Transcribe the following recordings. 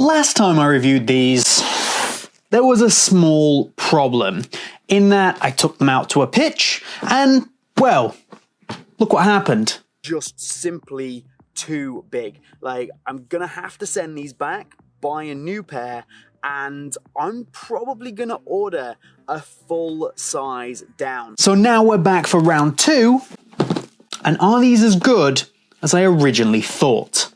Last time I reviewed these, there was a small problem in that I took them out to a pitch and, well, look what happened. Just simply too big. Like, I'm gonna have to send these back, buy a new pair, and I'm probably gonna order a full size down. So now we're back for round 2, and are these as good as I originally thought?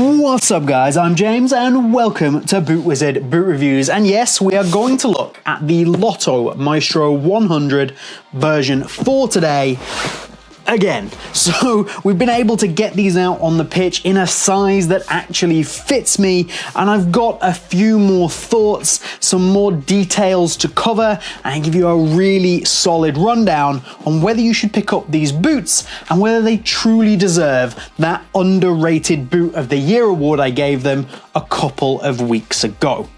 What's up guys, I'm James and welcome to BootWizard Boot Reviews, and yes, we are going to look at the Lotto Maestro 100 version 4 today. Again, so we've been able to get these out on the pitch in a size that actually fits me, and I've got a few more thoughts, some more details to cover, and give you a really solid rundown on whether you should pick up these boots and whether they truly deserve that underrated Boot of the Year award I gave them a couple of weeks ago.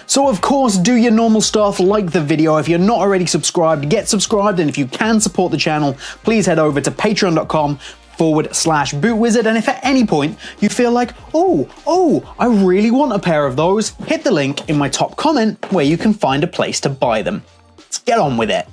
So of course, do your normal stuff, like the video. If you're not already subscribed, get subscribed, and if you can support the channel, please head over to patreon.com/BootWizard, and if at any point you feel like, oh, I really want a pair of those, hit the link in my top comment where you can find a place to buy them. Let's get on with it.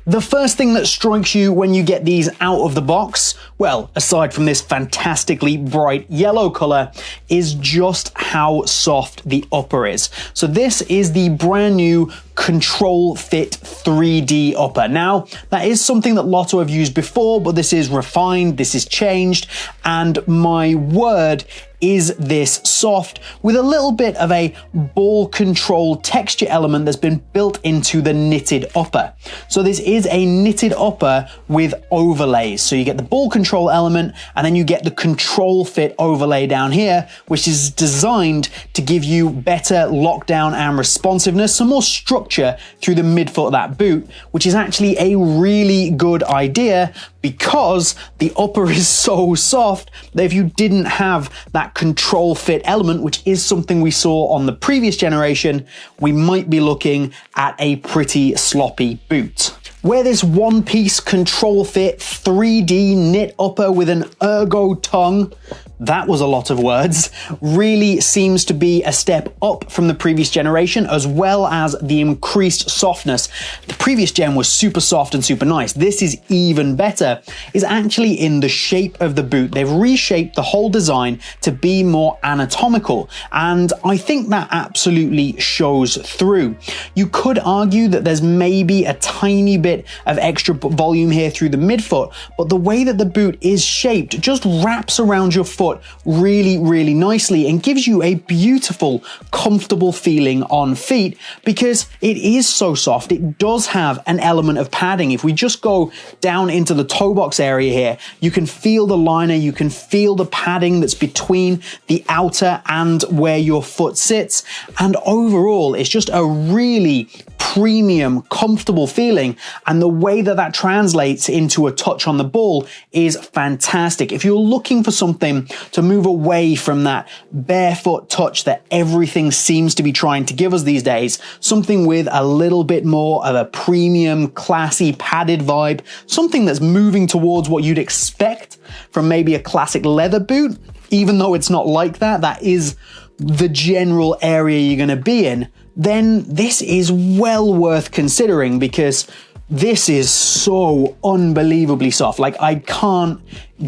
The first thing that strikes you when you get these out of the box, well, aside from this fantastically bright yellow color, is just how soft the upper is. So this is the brand new Control Fit 3D upper. Now, that is something that Lotto have used before, but this is refined, this is changed, and my word, is this soft with a little bit of a ball control texture element that's been built into the knitted upper. So this is a knitted upper with overlays. So you get the ball control element and then you get the Control Fit overlay down here, which is designed to give you better lockdown and responsiveness, some more structure through the midfoot of that boot, which is actually a really good idea because the upper is so soft that if you didn't have that Control Fit element, which is something we saw on the previous generation, we might be looking at a pretty sloppy boot. Where this one-piece Control Fit 3D knit upper with an ergo tongue, that was a lot of words, really seems to be a step up from the previous generation, as well as the increased softness. The previous gen was super soft and super nice. This is even better, is actually in the shape of the boot. They've reshaped the whole design to be more anatomical, and I think that absolutely shows through. You could argue that there's maybe a tiny bit of extra volume here through the midfoot, but the way that the boot is shaped just wraps around your foot really, really nicely and gives you a beautiful, comfortable feeling on feet because it is so soft. It does have an element of padding. If we just go down into the toe box area here, you can feel the liner, you can feel the padding that's between the outer and where your foot sits. And overall, it's just a really premium, comfortable feeling. And the way that that translates into a touch on the ball is fantastic. If you're looking for something to move away from that barefoot touch that everything seems to be trying to give us these days, something with a little bit more of a premium, classy, padded vibe, something that's moving towards what you'd expect from maybe a classic leather boot, even though it's not like that, that is the general area you're going to be in, then this is well worth considering because this is so unbelievably soft. Like, I can't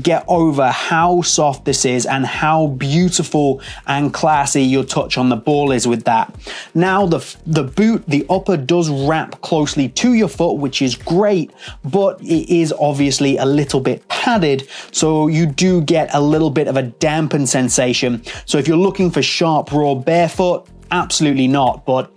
get over how soft this is and how beautiful and classy your touch on the ball is with that. Now, the boot, the upper does wrap closely to your foot, which is great, but it is obviously a little bit padded, so you do get a little bit of a dampened sensation. So if you're looking for sharp, raw barefoot, absolutely not, but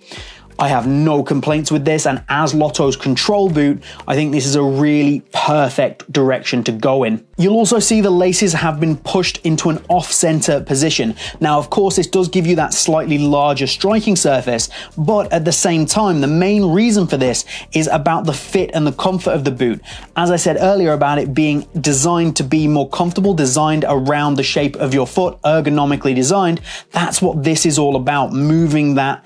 I have no complaints with this, and as Lotto's control boot, I think this is a really perfect direction to go in. You'll also see the laces have been pushed into an off-center position. Now, of course, this does give you that slightly larger striking surface, but at the same time, the main reason for this is about the fit and the comfort of the boot. As I said earlier about it being designed to be more comfortable, designed around the shape of your foot, ergonomically designed, that's what this is all about, moving that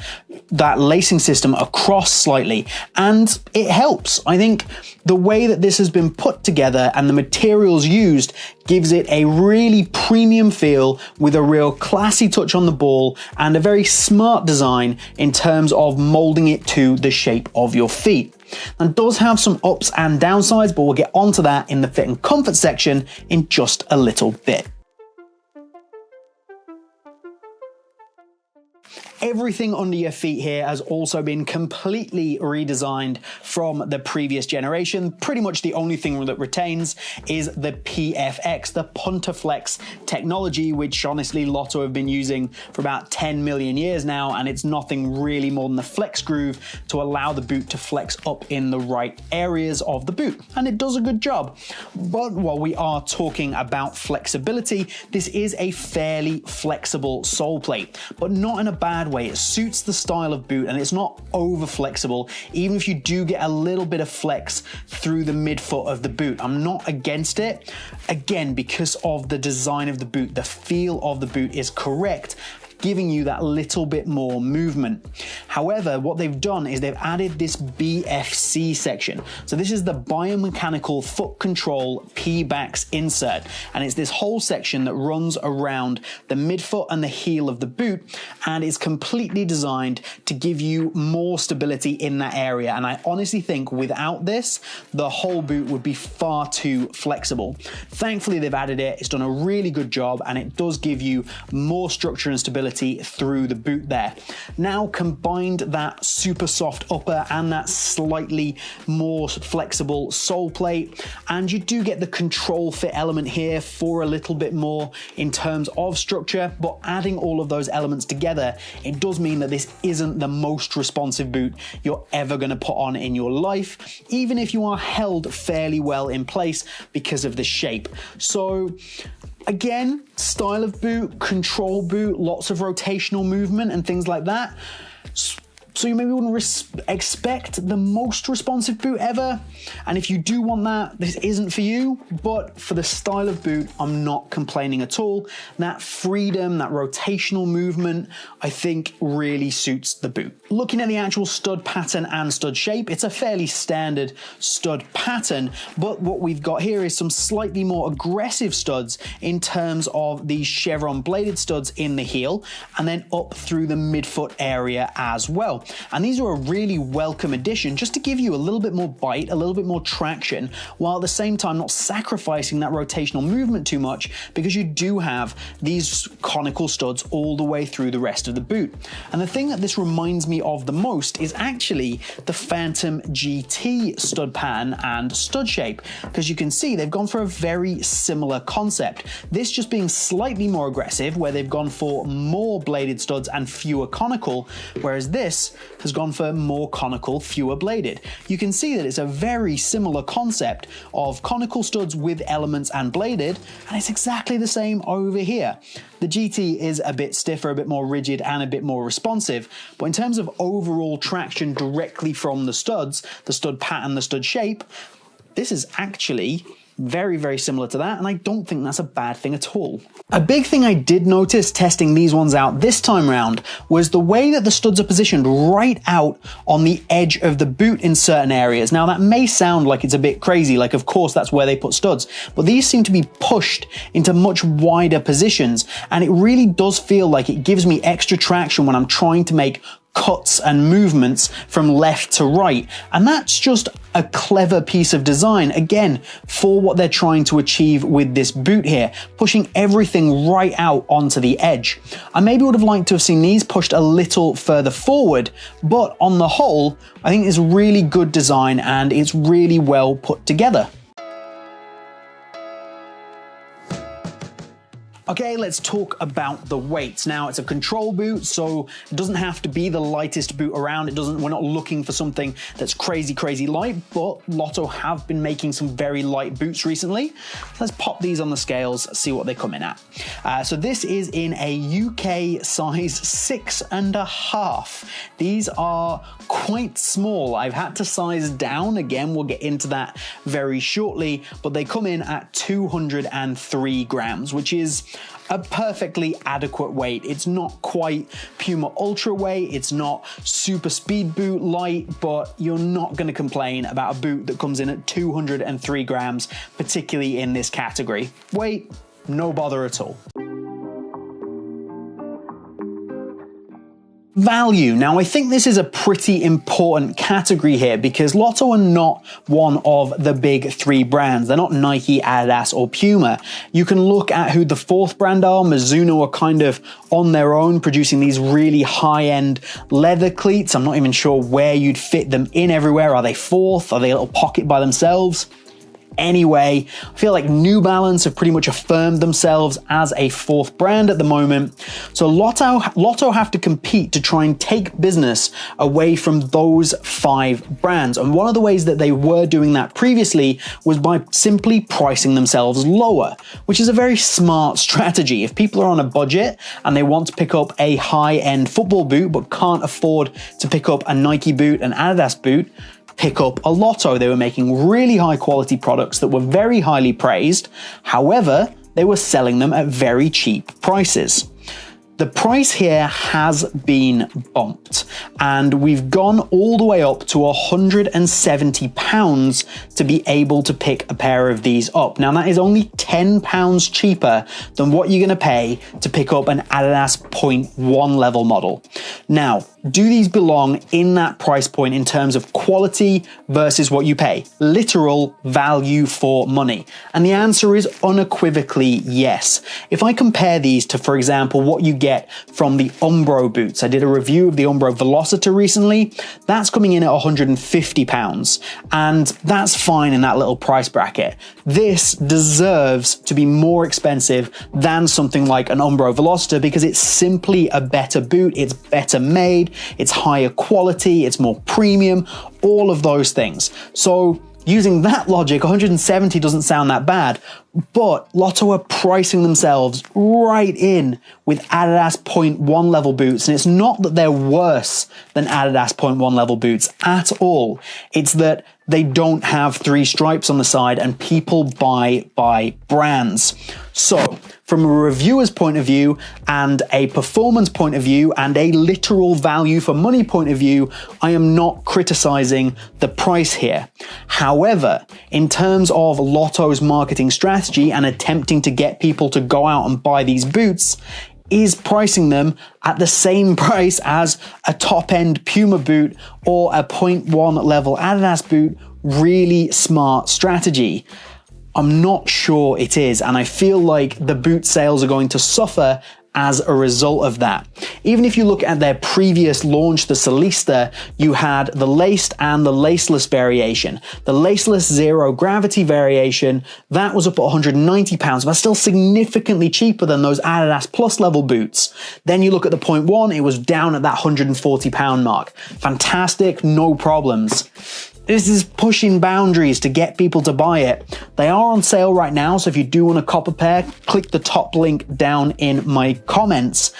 lacing system across slightly, and it helps. I think the way that this has been put together and the materials used gives it a really premium feel with a real classy touch on the ball and a very smart design in terms of molding it to the shape of your feet. And does have some ups and downsides, but we'll get onto that in the fit and comfort section in just a little bit. Everything under your feet here has also been completely redesigned from the previous generation. Pretty much the only thing that retains is the PFX, the Punterflex technology, which honestly Lotto have been using for about 10 million years now, and it's nothing really more than the flex groove to allow the boot to flex up in the right areas of the boot, and it does a good job. But while we are talking about flexibility, this is a fairly flexible sole plate, but not in a bad way. It suits the style of boot and it's not over flexible, even if you do get a little bit of flex through the midfoot of the boot. I'm not against it. Again, because of the design of the boot, the feel of the boot is correct, giving you that little bit more movement. However, what they've done is they've added this BFC section. So this is the biomechanical foot control P-backs insert, and it's this whole section that runs around the midfoot and the heel of the boot, and is completely designed to give you more stability in that area. And I honestly think without this, the whole boot would be far too flexible. Thankfully, they've added it. It's done a really good job, and it does give you more structure and stability through the boot there. Now combined that super soft upper and that slightly more flexible sole plate, and you do get the control fit element here for a little bit more in terms of structure, but adding all of those elements together, it does mean that this isn't the most responsive boot you're ever going to put on in your life, even if you are held fairly well in place because of the shape. So again, style of boot, control boot, lots of rotational movement and things like that. So you maybe wouldn't expect the most responsive boot ever. And if you do want that, this isn't for you, but for the style of boot, I'm not complaining at all. That freedom, that rotational movement, I think really suits the boot. Looking at the actual stud pattern and stud shape, it's a fairly standard stud pattern, but what we've got here is some slightly more aggressive studs in terms of these chevron bladed studs in the heel, and then up through the midfoot area as well. And these are a really welcome addition just to give you a little bit more bite, a little bit more traction, while at the same time not sacrificing that rotational movement too much, because you do have these conical studs all the way through the rest of the boot. And the thing that this reminds me of the most is actually the Phantom GT stud pattern and stud shape, because you can see they've gone for a very similar concept. This just being slightly more aggressive, where they've gone for more bladed studs and fewer conical, whereas this has gone for more conical, fewer bladed. You can see that it's a very similar concept of conical studs with elements and bladed, and it's exactly the same over here. The GT is a bit stiffer, a bit more rigid, and a bit more responsive, but in terms of overall traction directly from the studs, the stud pattern, the stud shape, this is actually very, very similar to that, and I don't think that's a bad thing at all. A big thing I did notice testing these ones out this time round was the way that the studs are positioned right out on the edge of the boot in certain areas. Now that may sound like it's a bit crazy, like of course that's where they put studs, but these seem to be pushed into much wider positions, and it really does feel like it gives me extra traction when I'm trying to make cuts and movements from left to right. And that's just a clever piece of design, again, for what they're trying to achieve with this boot here, pushing everything right out onto the edge. I maybe would have liked to have seen these pushed a little further forward, but on the whole, I think it's really good design and it's really well put together. Okay, let's talk about the weights. Now, it's a control boot, so it doesn't have to be the lightest boot around. We're not looking for something that's crazy light, but Lotto have been making some very light boots recently. Let's pop these on the scales, see what they come in at. So this is in a UK size 6.5. These are quite small. I've had to size down. Again, we'll get into that very shortly, but they come in at 203 grams, which is a perfectly adequate weight. It's not quite Puma Ultra weight, it's not super speed boot light, but you're not going to complain about a boot that comes in at 203 grams, particularly in this category. Weight, no bother at all. Value. Now, I think this is a pretty important category here because Lotto are not one of the big three brands. They're not Nike, Adidas, or Puma. You can look at who the fourth brand are. Mizuno are kind of on their own, producing these really high-end leather cleats. I'm not even sure where you'd fit them in everywhere. Are they fourth? Are they a little pocket by themselves? Anyway, I feel like New Balance have pretty much affirmed themselves as a fourth brand at the moment. So Lotto have to compete to try and take business away from those five brands. And one of the ways that they were doing that previously was by simply pricing themselves lower, which is a very smart strategy. If people are on a budget and they want to pick up a high-end football boot but can't afford to pick up a Nike boot, an Adidas boot, pick up a Lotto. They were making really high quality products that were very highly praised. However, they were selling them at very cheap prices. The price here has been bumped, and we've gone all the way up to £170 to be able to pick a pair of these up. Now, that is only £10 cheaper than what you're going to pay to pick up an Adidas 0.1 level model. Now, do these belong in that price point in terms of quality versus what you pay? Literal value for money. And the answer is unequivocally yes. If I compare these to, for example, what you get from the Umbro boots. I did a review of the Umbro Velocita recently. That's coming in at £150, and that's fine in that little price bracket. This deserves to be more expensive than something like an Umbro Velocita because it's simply a better boot, it's better made, it's higher quality, it's more premium, all of those things. So using that logic, 170 doesn't sound that bad, but Lotto are pricing themselves right in with Adidas 0.1 level boots, and it's not that they're worse than Adidas 0.1 level boots at all. It's that they don't have three stripes on the side and people buy brands. So, from a reviewer's point of view and a performance point of view and a literal value for money point of view, I am not criticizing the price here. However, in terms of Lotto's marketing strategy and attempting to get people to go out and buy these boots, is pricing them at the same price as a top-end Puma boot or a 0.1 level Adidas boot really smart strategy? I'm not sure it is, and I feel like the boot sales are going to suffer as a result of that. Even if you look at their previous launch, the Solista, you had the laced and the laceless variation. The laceless zero gravity variation, that was up at £190, but still significantly cheaper than those Adidas Plus level boots. Then you look at the 0.1, it was down at that £140 mark. Fantastic, no problems. This is pushing boundaries to get people to buy it. They are on sale right now, so if you do want a copper pair, click the top link down in my comments.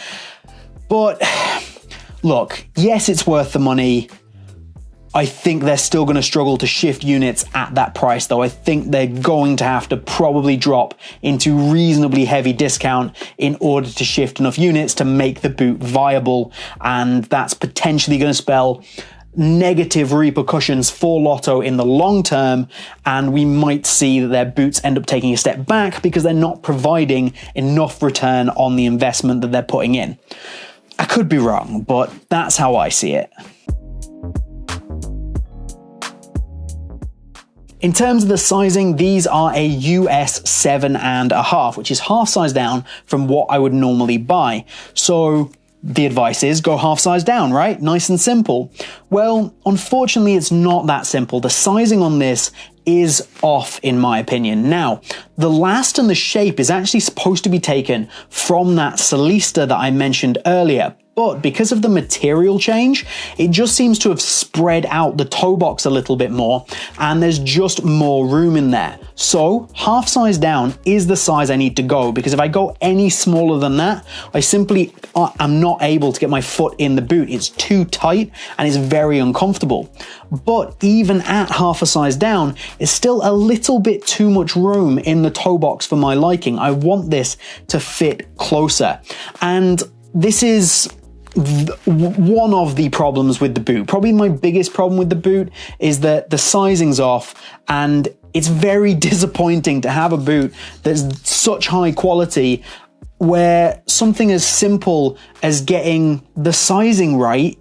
But look, yes, it's worth the money. I think they're still going to struggle to shift units at that price, though. I think they're going to have to probably drop into reasonably heavy discount in order to shift enough units to make the boot viable, and that's potentially going to spell negative repercussions for Lotto in the long term, and we might see that their boots end up taking a step back because they're not providing enough return on the investment that they're putting in. I could be wrong, but that's how I see it. In terms of the sizing, these are a US 7.5, which is half size down from what I would normally buy. So the advice is go half size down, right? Nice and simple. Well, unfortunately, it's not that simple. The sizing on this is off, in my opinion. Now, the last and the shape is actually supposed to be taken from that Solista that I mentioned earlier. But because of the material change, it just seems to have spread out the toe box a little bit more, and there's just more room in there. So half size down is the size I need to go, because if I go any smaller than that, I simply am not able to get my foot in the boot. It's too tight and it's very uncomfortable. But even at half a size down, it's still a little bit too much room in the toe box for my liking. I want this to fit closer. And this is one of the problems with the boot. Probably my biggest problem with the boot is that the sizing's off, and it's very disappointing to have a boot that's such high quality where something as simple as getting the sizing right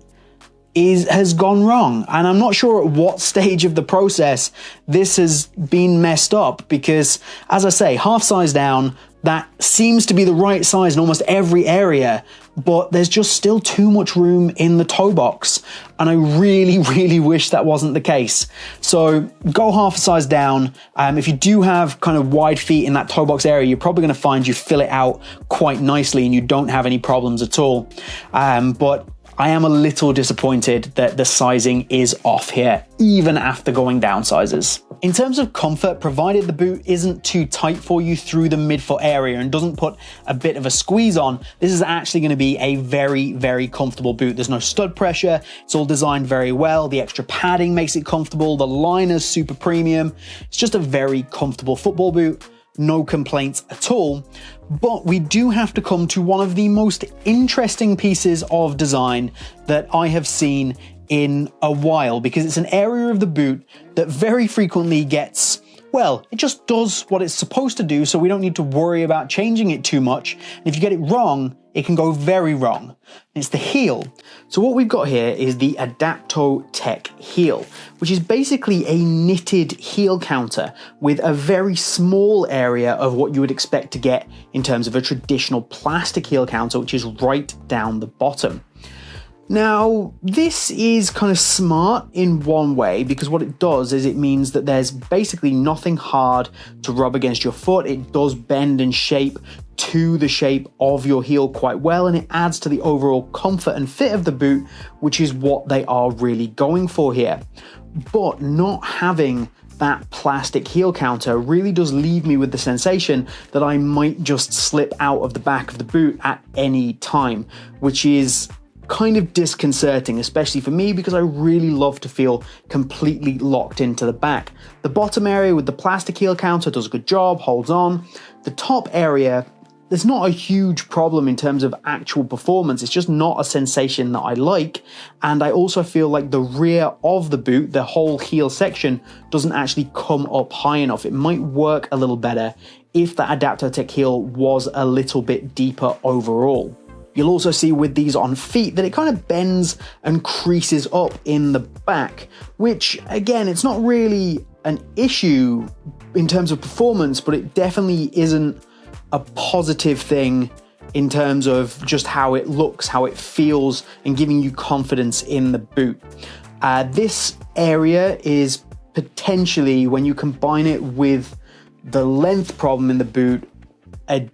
has gone wrong. And I'm not sure at what stage of the process this has been messed up, because as I say, half size down, that seems to be the right size in almost every area, but there's just still too much room in the toe box. And I really, really wish that wasn't the case. So go half a size down. If you do have kind of wide feet in that toe box area, you're probably gonna find you fill it out quite nicely and you don't have any problems at all. But I am a little disappointed that the sizing is off here, even after going down sizes. In terms of comfort, provided the boot isn't too tight for you through the midfoot area and doesn't put a bit of a squeeze on, this is actually going to be a very, very comfortable boot. There's no stud pressure. It's all designed very well. The extra padding makes it comfortable. The liner's super premium. It's just a very comfortable football boot. No complaints at all. But we do have to come to one of the most interesting pieces of design that I have seen in a while, because it's an area of the boot that very frequently gets, well, it just does what it's supposed to do, so we don't need to worry about changing it too much. And if you get it wrong, it can go very wrong. It's the heel. So what we've got here is the Adapto Tech heel, which is basically a knitted heel counter with a very small area of what you would expect to get in terms of a traditional plastic heel counter, which is right down the bottom. Now, this is kind of smart in one way, because what it does is it means that there's basically nothing hard to rub against your foot. It does bend and shape to the shape of your heel quite well, and it adds to the overall comfort and fit of the boot, which is what they are really going for here. But not having that plastic heel counter really does leave me with the sensation that I might just slip out of the back of the boot at any time, which is kind of disconcerting, especially for me, because I really love to feel completely locked into the back. The bottom area with the plastic heel counter does a good job, holds on. The top area, there's not a huge problem in terms of actual performance. It's just not a sensation that I like. And I also feel like the rear of the boot, the whole heel section, doesn't actually come up high enough. It might work a little better if the Adapto Tech heel was a little bit deeper overall. You'll also see with these on feet that it kind of bends and creases up in the back, which again, it's not really an issue in terms of performance, but it definitely isn't a positive thing in terms of just how it looks, how it feels, and giving you confidence in the boot. This area is potentially, when you combine it with the length problem in the boot, a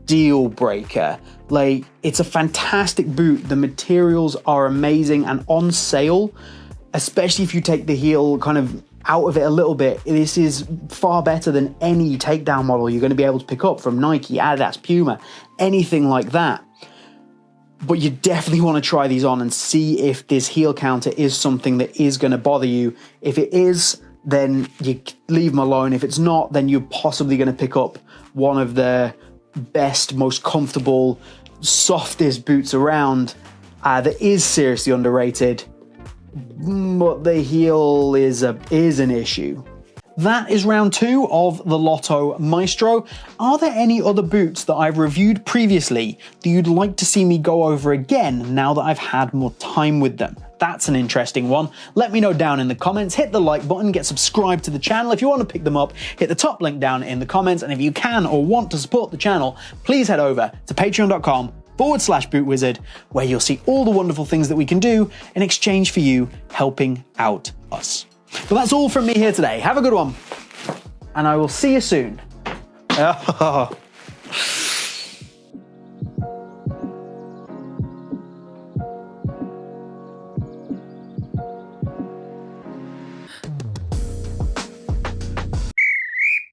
deal breaker. Like, it's a fantastic boot. The materials are amazing and on sale, especially if you take the heel kind of out of it a little bit. This is far better than any takedown model you're going to be able to pick up from Nike, Adidas, Puma, anything like that. But you definitely want to try these on and see if this heel counter is something that is going to bother you. If it is, then you leave them alone. If it's not, then you're possibly going to pick up one of the best, most comfortable, softest boots around that is seriously underrated, but the heel is an issue. That is round 2 of the Lotto Maestro. Are there any other boots that I've reviewed previously that you'd like to see me go over again now that I've had more time with them? That's an interesting one. Let me know down in the comments. Hit the like button, get subscribed to the channel. If you want to pick them up, hit the top link down in the comments. And if you can or want to support the channel, please head over to patreon.com patreon.com/BootWizard, where you'll see all the wonderful things that we can do in exchange for you helping out us. But that's all from me here today. Have a good one, and I will see you soon.